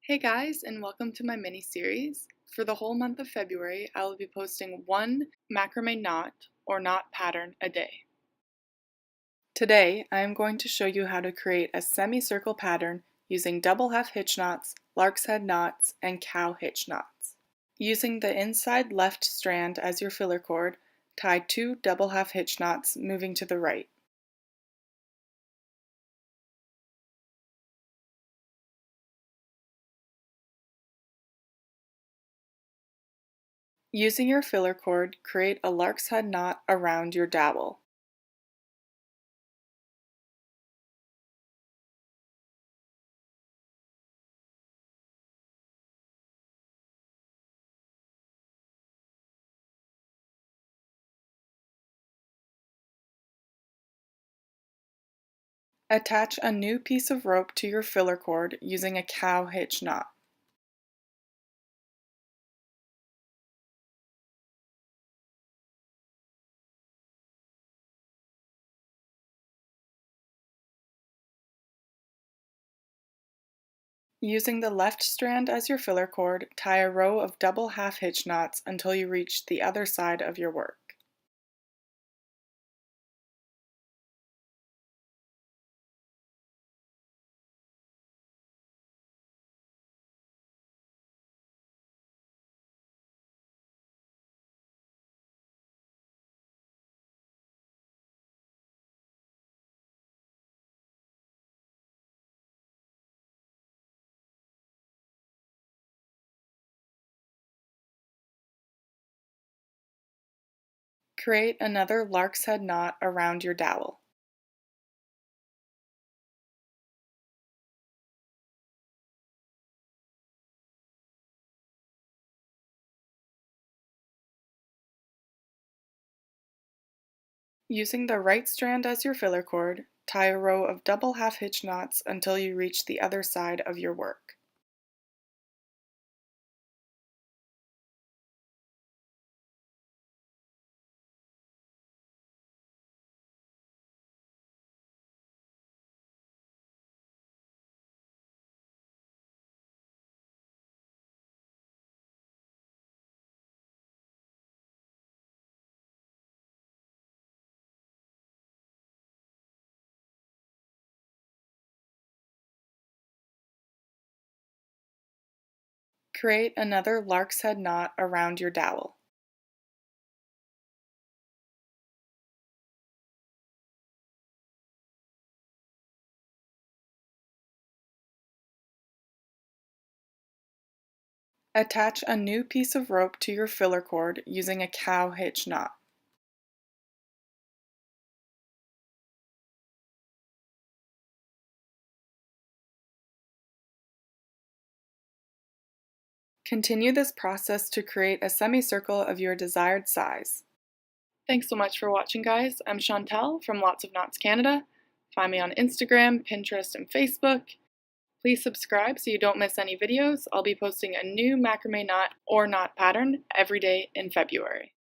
Hey guys, and welcome to my mini-series. For the whole month of February, I will be posting one macrame knot or knot pattern a day. Today, I am going to show you how to create a semicircle pattern using double half-hitch knots, lark's head knots, and cow hitch knots. Using the inside left strand as your filler cord, tie 2 double half-hitch knots moving to the right. Using your filler cord, create a lark's head knot around your dabble. Attach a new piece of rope to your filler cord using a cow hitch knot. Using the left strand as your filler cord, tie a row of double half-hitch knots until you reach the other side of your work. Create another lark's head knot around your dowel. Using the right strand as your filler cord, tie a row of double half-hitch knots until you reach the other side of your work. Create another lark's head knot around your dowel. Attach a new piece of rope to your filler cord using a cow hitch knot. Continue this process to create a semicircle of your desired size. Thanks so much for watching, guys. I'm Chantel from Lots of Knots Canada. Find me on Instagram, Pinterest, and Facebook. Please subscribe so you don't miss any videos. I'll be posting a new macrame knot or knot pattern every day in February.